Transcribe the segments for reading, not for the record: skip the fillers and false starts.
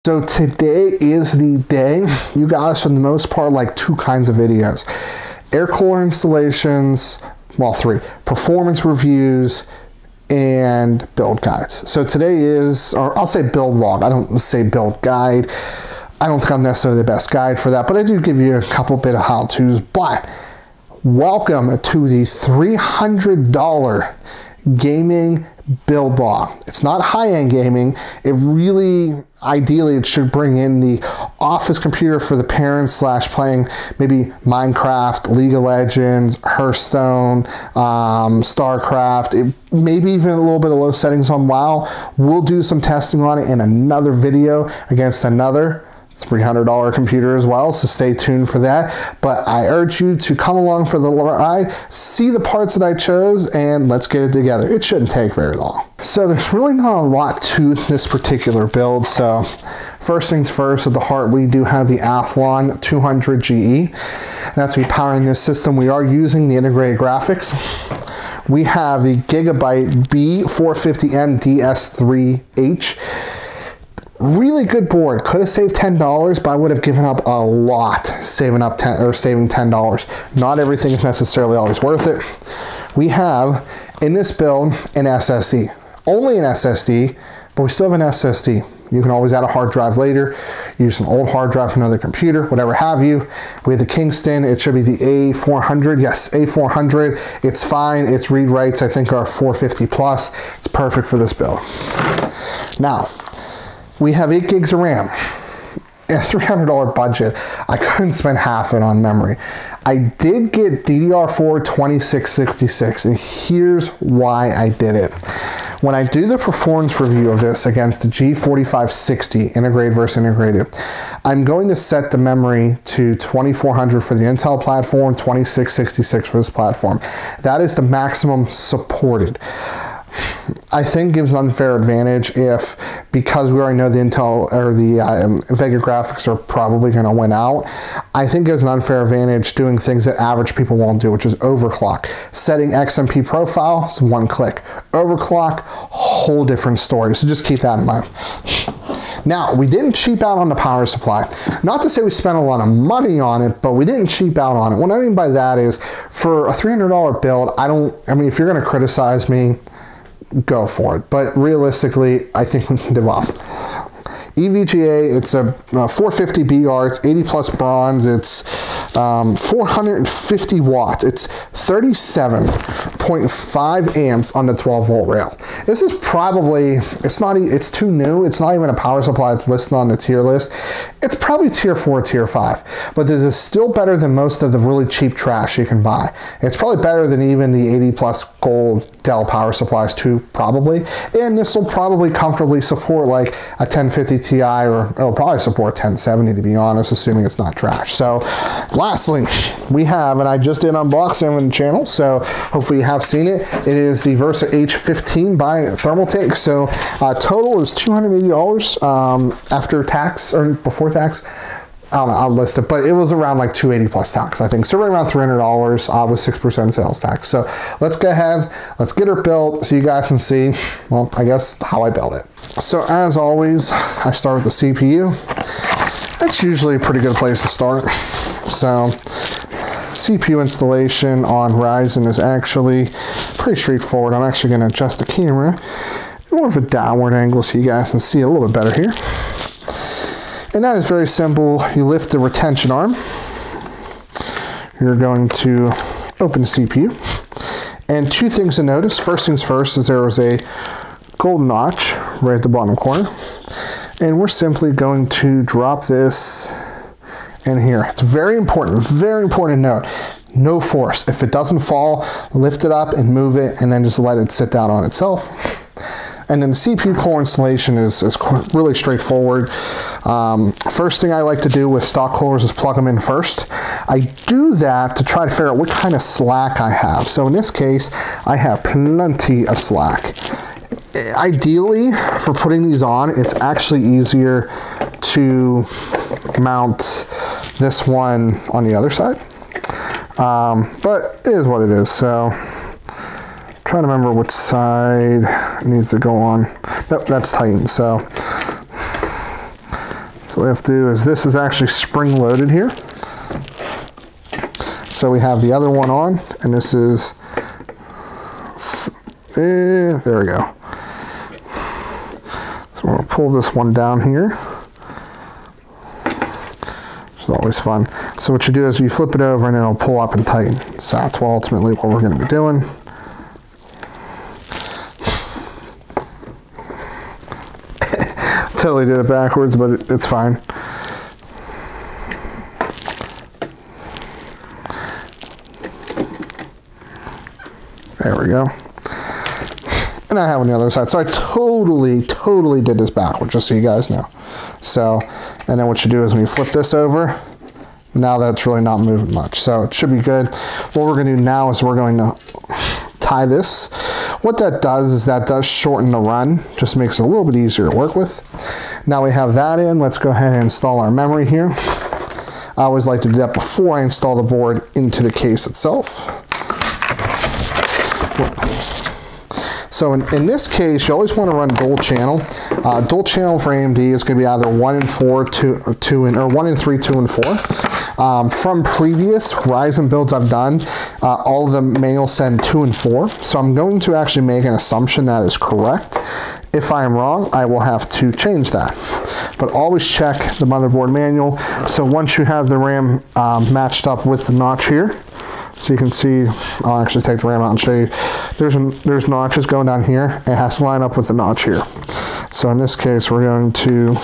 So today is the day. You guys, for the most part, like two kinds of videos. Air cooler installations, well, three. Performance reviews and build guides. So today is, or I'll say build log. I don't say build guide. I don't think I'm necessarily the best guide for that, but I do give you a couple bit of how-tos. But welcome to the $300 gaming build log. It's not high-end gaming. It really, ideally, it should bring in the office computer for the parents slash playing maybe Minecraft, League of Legends, Hearthstone, StarCraft, maybe even a little bit of low settings on WoW. We'll do some testing on it in another video against another $300 computer as well, so stay tuned for that. But I urge you to come along for the ride, see the parts that I chose, and let's get it together. It shouldn't take very long. So there's really not a lot to this particular build. So first things first, at the heart, we do have the Athlon 200GE. That's be powering this system. We are using the integrated graphics. We have the Gigabyte B450M DS3H. Really good board. Could have saved $10, but I would have given up a lot saving $10. Not everything is necessarily always worth it. We have in this build an SSD. Only an SSD, but we still have an SSD. You can always add a hard drive later, use an old hard drive from another computer, whatever have you. We have the Kingston. It should be the A400. Yes, A400. It's fine. Its read rates, I think, are 450 plus. It's perfect for this build. Now, we have 8 gigs of RAM. A $300 budget. I couldn't spend half it on memory. I did get DDR4 2666, and here's why I did it. When I do the performance review of this against the G4560, integrated versus integrated, I'm going to set the memory to 2400 for the Intel platform, 2666 for this platform. That is the maximum supported. I think gives an unfair advantage if, because we already know the Intel or the Vega graphics are probably going to win out, I think gives an unfair advantage doing things that average people won't do, which is overclock. Setting XMP profile is one click. Overclock, whole different story. So just keep that in mind. Now, we didn't cheap out on the power supply. Not to say we spent a lot of money on it, but we didn't cheap out on it. What I mean by that is, for a $300 build, I mean, if you're going to criticize me, go for it. But realistically, I think we can do well. EVGA, it's a 450 BR, it's 80 plus bronze, it's 450 watts, it's 37.5 amps on the 12 volt rail. This is probably, it's too new, it's not even a power supply that's listed on the tier list. It's probably tier 4, tier 5, but this is still better than most of the really cheap trash you can buy. It's probably better than even the 80 plus gold Dell power supplies too, probably, and this will probably comfortably support like a 1050 Ti, or it'll probably support 1070 to be honest, assuming it's not trash. So lastly, we have, and I just did unboxing on the channel, so hopefully you have seen it. It is the Versa H15 by Thermaltake. So total is $280 after tax, or before tax. I don't know, I'll list it, but it was around like $280 plus tax, I think. So right around $300 with 6% sales tax. So let's go ahead, let's get her built so you guys can see, well, I guess how I built it. So as always, I start with the CPU. That's usually a pretty good place to start. So CPU installation on Ryzen is actually pretty straightforward. I'm actually going to adjust the camera more of a downward angle so you guys can see a little bit better here. And that is very simple. You lift the retention arm. You're going to open the CPU. And two things to notice. First things first is there is a gold notch right at the bottom corner. And we're simply going to drop this in here. It's very important to note. No force. If it doesn't fall, lift it up and move it, and then just let it sit down on itself. And then the CPU core installation is really straightforward. First thing I like to do with stock coolers is plug them in first. I do that to try to figure out what kind of slack I have. So in this case, I have plenty of slack. Ideally, for putting these on, it's actually easier to mount this one on the other side. But it is what it is. So trying to remember which side it needs to go on. Nope, that's tightened. So So what we have to do is, this is actually spring loaded here. So we have the other one on, and this is, there we go. So we'll pull this one down here. It's always fun. So what you do is you flip it over and it'll pull up and tighten. So that's ultimately what we're going to be doing. Totally did it backwards, but it's fine. There we go. And I have on the other side. So I totally did this backwards, just so you guys know. So, and then what you do is when you flip this over, now that's really not moving much. So it should be good. What we're gonna do now is we're going to tie this. What that does is that does shorten the run, just makes it a little bit easier to work with. Now we have that in, let's go ahead and install our memory here. I always like to do that before I install the board into the case itself. So in this case, you always want to run dual channel. Dual channel for AMD is going to be either 1 and 4, 2 and, or 1 and 3, 2 and 4. From previous Ryzen builds I've done, all of the manuals send 2 and 4. So I'm going to actually make an assumption that is correct. If I am wrong, I will have to change that. But always check the motherboard manual. So once you have the RAM matched up with the notch here, so you can see, I'll actually take the RAM out and show you. There's notches going down here. It has to line up with the notch here. So in this case, we're going to,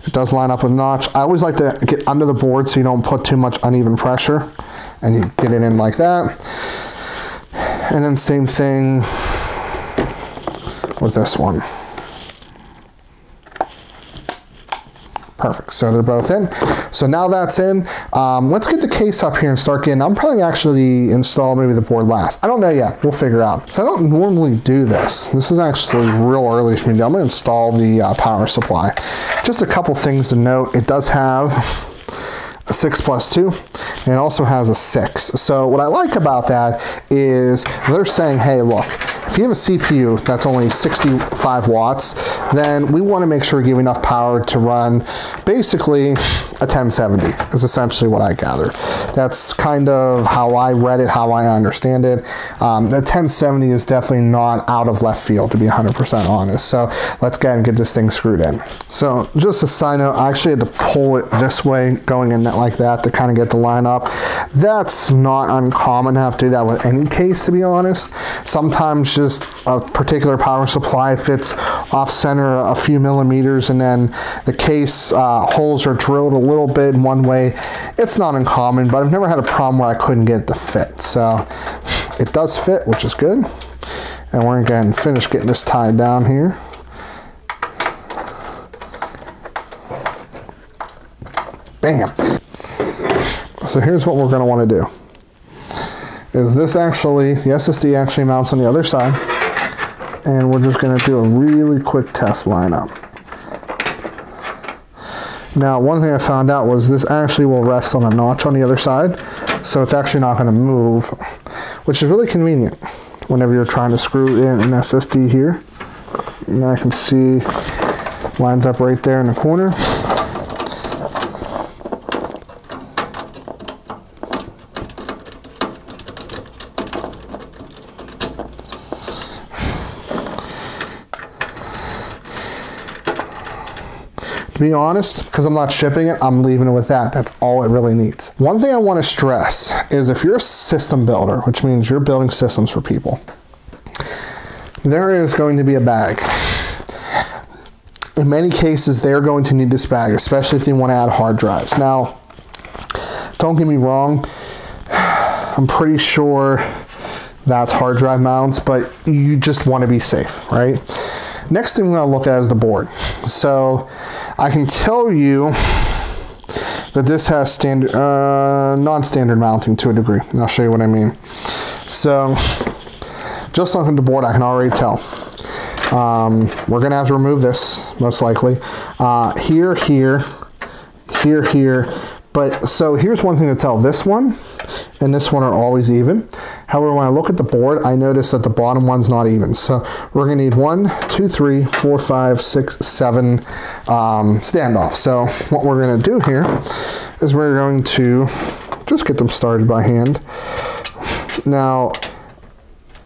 it does line up with notch. I always like to get under the board so you don't put too much uneven pressure, and you get it in like that. And then same thing with this one. Perfect, so they're both in. So now that's in, let's get the case up here and start getting, I'm probably actually install maybe the board last. I don't know yet, we'll figure out. So I don't normally do this. This is actually real early for me. I'm gonna install the power supply. Just a couple things to note, it does have a 6+2, and it also has a 6. So what I like about that is they're saying, hey, look, if you have a CPU that's only 65 watts, then we want to make sure we give enough power to run basically a 1070 is essentially what I gathered. That's kind of how I read it, how I understand it. The 1070 is definitely not out of left field, to be 100% honest. So let's go ahead and get this thing screwed in. So just a side note, I actually had to pull it this way, going in like that to kind of get the line up. That's not uncommon to have to do that with any case, to be honest. Sometimes just a particular power supply fits off center a few millimeters, and then the case holes are drilled a little bit in one way. It's not uncommon, but I've never had a problem where I couldn't get it to fit. So it does fit, which is good. And we're going to go ahead and finish getting this tied down here. Bam. So here's what we're going to want to do. Is this actually, the SSD actually mounts on the other side, and we're just going to do a really quick test lineup. Now, one thing I found out was this actually will rest on a notch on the other side, so it's actually not going to move, which is really convenient whenever you're trying to screw in an SSD here. And I can see lines up right there in the corner. To be honest, because I'm not shipping it, I'm leaving it with that. That's all it really needs. One thing I want to stress is if you're a system builder, which means you're building systems for people, there is going to be a bag. In many cases, they're going to need this bag, especially if they want to add hard drives. Now, don't get me wrong, I'm pretty sure that's hard drive mounts, but you just want to be safe, right? Next thing we're going to look at is the board. So I can tell you that this has standard, non-standard mounting to a degree. And I'll show you what I mean. So just looking at the board, I can already tell. We're going to have to remove this, most likely. Here, here, here, here. But so here's one thing to tell. This one and this one are always even. However, when I look at the board, I notice that the bottom one's not even. So we're gonna need 1, 2, 3, 4, 5, 6, 7 standoffs. So what we're gonna do here is we're going to just get them started by hand. Now,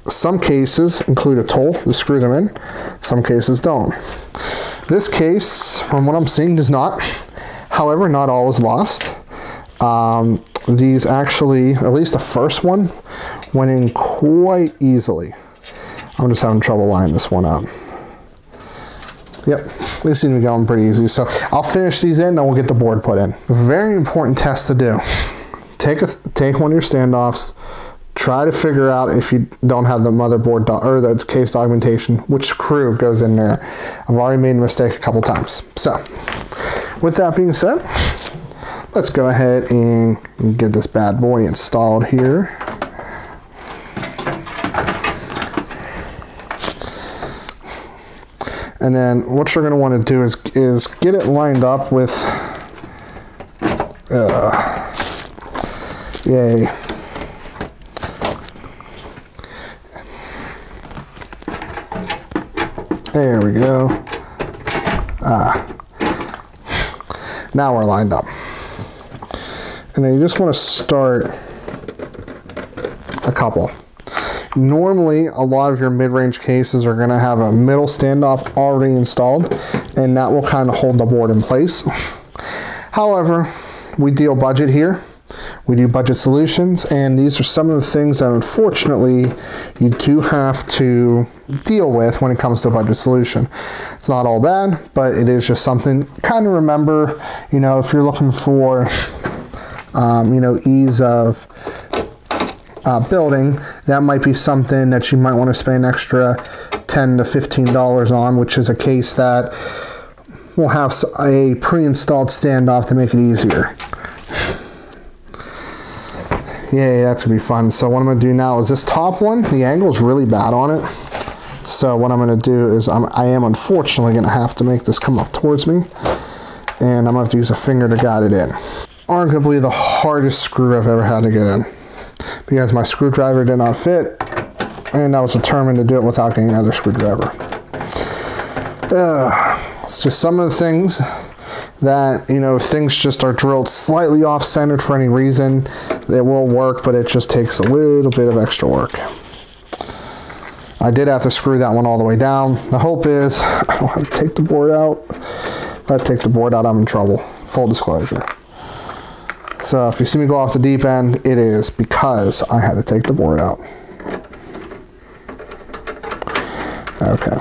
some cases include a tool to screw them in, some cases don't. This case, from what I'm seeing, does not. However, not all is lost. These actually, at least the first one, went in quite easily. I'm just having trouble lining this one up. Yep, they seem to be going pretty easy. So I'll finish these in and we'll get the board put in. Very important test to do. Take one of your standoffs, try to figure out, if you don't have the motherboard or the case documentation, which screw goes in there. I've already made a mistake a couple times. So with that being said, let's go ahead and get this bad boy installed here. And then what you're going to want to do is get it lined up with, yay. There we go. Now we're lined up. And then you just want to start a couple. Normally, a lot of your mid-range cases are going to have a middle standoff already installed, and that will kind of hold the board in place. However, we deal budget here. We do budget solutions, and these are some of the things that unfortunately you do have to deal with when it comes to a budget solution. It's not all bad, but it is just something kind of remember, you know, if you're looking for, you know, ease of building, that might be something that you might want to spend an extra $10 to $15 on, which is a case that will have a pre-installed standoff to make it easier. Yeah, that's gonna be fun. So what I'm gonna do now is this top one, the angle is really bad on it. So what I'm gonna do is I am unfortunately gonna have to make this come up towards me, and I'm gonna have to use a finger to guide it in. Arguably the hardest screw I've ever had to get in, because my screwdriver did not fit, and I was determined to do it without getting another screwdriver. It's just some of the things that, you know, if things just are drilled slightly off-centered for any reason, it will work, but it just takes a little bit of extra work. I did have to screw that one all the way down. The hope is I don't have to take the board out. If I take the board out, I'm in trouble. Full disclosure. So if you see me go off the deep end, it is because I had to take the board out. Okay.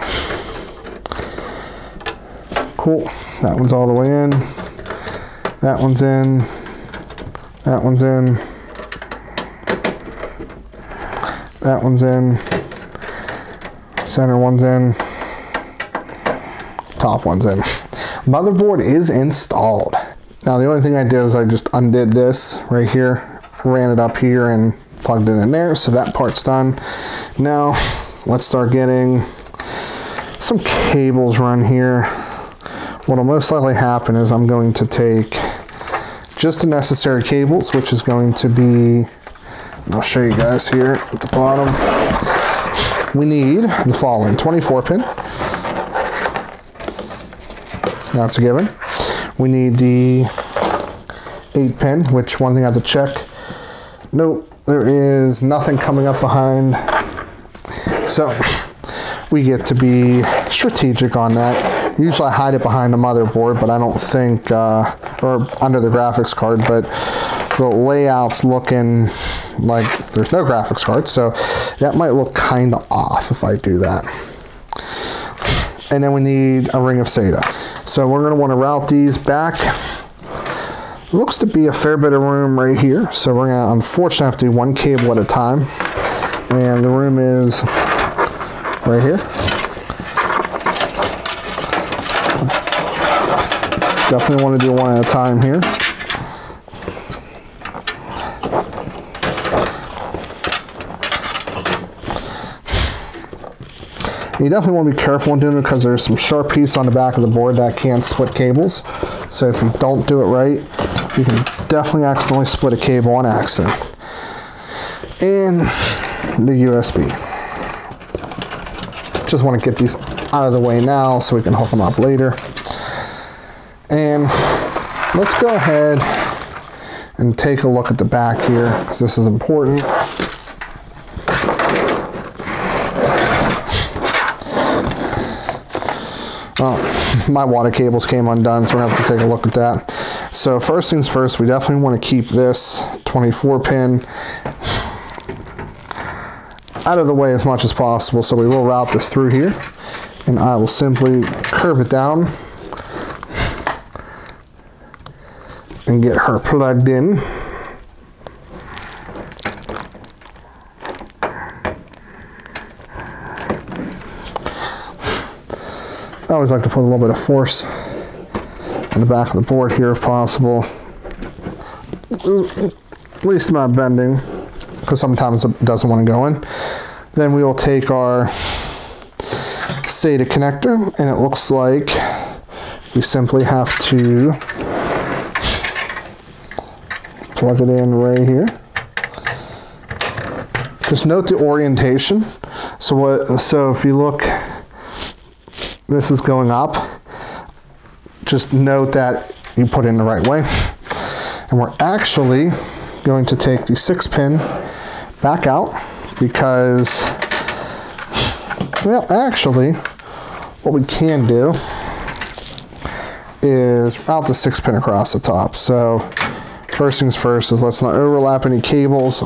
Cool. That one's all the way in. That one's in. That one's in. That one's in. Center one's in. Top one's in. Motherboard is installed. Now the only thing I did is I just undid this right here, ran it up here and plugged it in there, so that part's done. Now let's start getting some cables run here. What'll most likely happen is I'm going to take just the necessary cables, which is going to be, I'll show you guys here at the bottom. We need the following: 24 pin. That's a given. We need the 8 pin, which one thing I have to check. Nope, there is nothing coming up behind. So we get to be strategic on that. Usually I hide it behind the motherboard, but I don't think, or under the graphics card, but the layout's looking like there's no graphics card, so that might look kind of off if I do that. And then we need a ring of SATA. So we're going to want to route these back. Looks to be a fair bit of room right here, so we're going to unfortunately have to do one cable at a time. And the room is right here. Definitely want to do one at a time here. You definitely want to be careful when doing it because there's some sharp piece on the back of the board that can split cables. So if you don't do it right, you can definitely accidentally split a cable on accident. and the USB. Just want to get these out of the way now so we can hook them up later. And let's go ahead and take a look at the back here, because this is important. Oh, my water cables came undone, so we're gonna have to take a look at that. So first things first, we definitely want to keep this 24 pin out of the way as much as possible. So we will route this through here, and I will simply curve it down and get her plugged in. I always like to put a little bit of force on the back of the board here if possible. At least amount of bending, because sometimes it doesn't want to go in. Then we will take our SATA connector, and it looks like we simply have to plug it in right here. Just note the orientation. So if you look, this is going up. Just note that you put it in the right way. And we're actually going to take the 6-pin back out, because, well, actually, what we can do is route the 6-pin across the top. So first things first is let's not overlap any cables.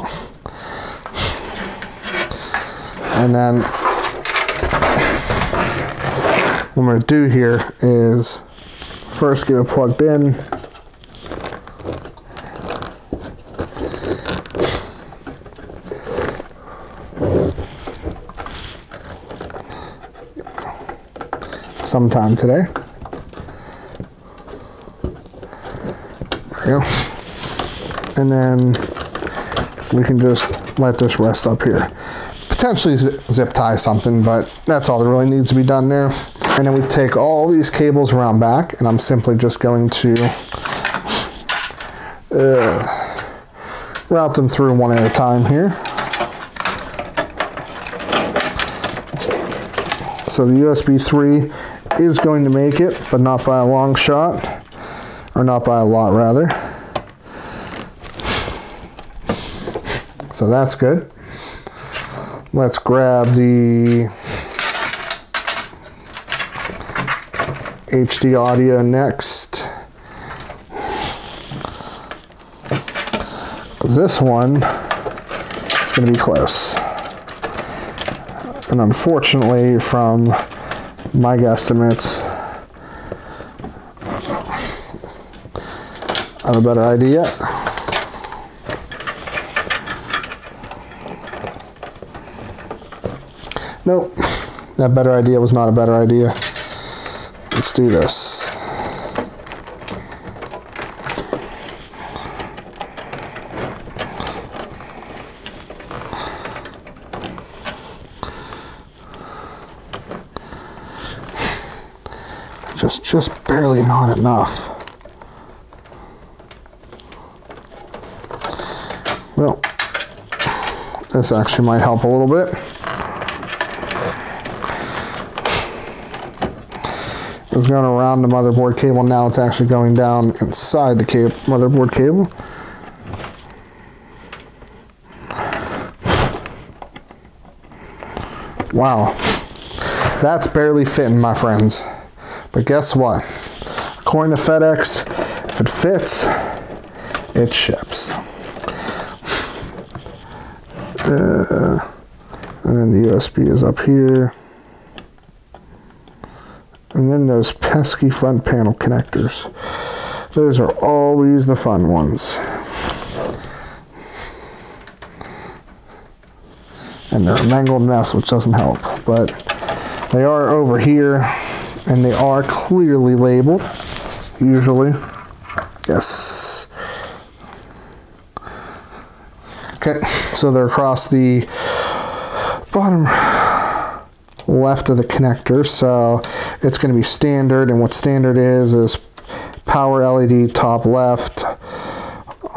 And then what I'm going to do here is first get it plugged in. Sometime today. There we go. And then we can just let this rest up here. Potentially zip tie something, but that's all that really needs to be done there. And then we take all these cables around back, and I'm simply just going to route them through one at a time here. So the USB 3 is going to make it, but not by a long shot, or not by a lot rather. So that's good. Let's grab the HD audio next. This one is going to be close. And unfortunately, from my guesstimates, I have a better idea. Nope, that better idea was not a better idea. Let's do this. Just barely not enough. Well, this actually might help a little bit. It's going around the motherboard cable. Now it's actually going down inside the motherboard cable. Wow, that's barely fitting, my friends. But guess what? According to FedEx, if it fits, it ships. And then the USB is up here. And then those pesky front panel connectors. Those are always the fun ones. And they're a mangled mess, which doesn't help. But they are over here, and they are clearly labeled, usually. Yes. Okay, so they're across the bottom left of the connector, so it's going to be standard, and what standard is power LED top left,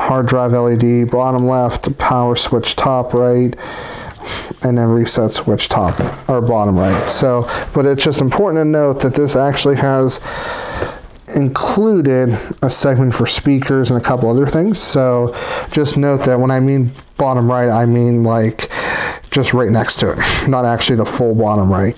hard drive LED, bottom left, power switch top right, and then reset switch top or bottom right. So, but it's just important to note that this actually has included a segment for speakers and a couple other things. So just note that when I mean bottom right, I mean like just right next to it, not actually the full bottom right.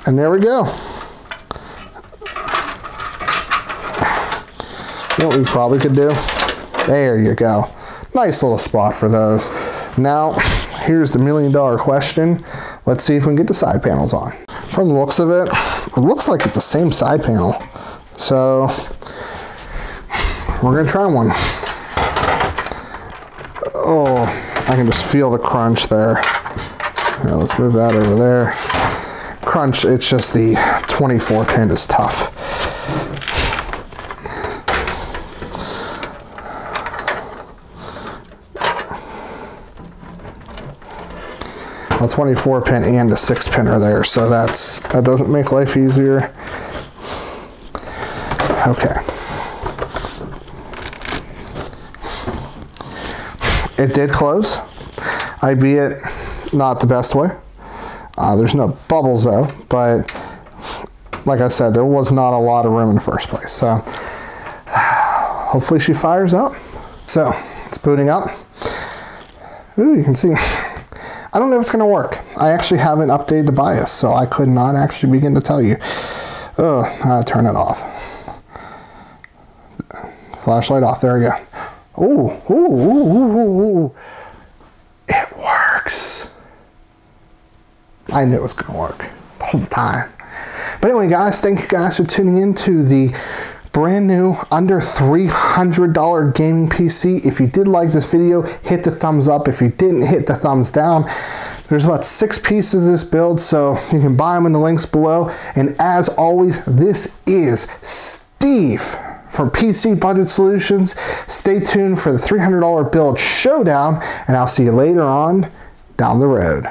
And there we go. You know what we probably could do? There you go. Nice little spot for those. Now, here's the $1,000,000 question. Let's see if we can get the side panels on. From the looks of it, it looks like it's the same side panel. So, we're gonna try one. Oh, I can just feel the crunch there. Here, let's move that over there. Crunch, it's just the 24 pin is tough. Well, 24 pin and a 6 pin are there, so that doesn't make life easier. Okay. It did close, albeit not the best way. There's no bubbles though, but like I said, there was not a lot of room in the first place. So hopefully she fires up. So it's booting up. Ooh, you can see. I don't know if it's going to work. I actually haven't updated the BIOS, so I could not actually begin to tell you. Oh, I gotta turn it off. Flashlight off. There we go. Ooh, ooh, ooh, ooh, ooh. It works. I knew it was going to work the whole time. But anyway, guys, thank you guys for tuning in to the brand new under $300 gaming PC. If you did like this video, hit the thumbs up. If you didn't, hit the thumbs down. There's about 6 pieces of this build, so you can buy them in the links below. And as always, this is Steve from PC Budget Solutions. Stay tuned for the $300 build showdown, and I'll see you later on down the road.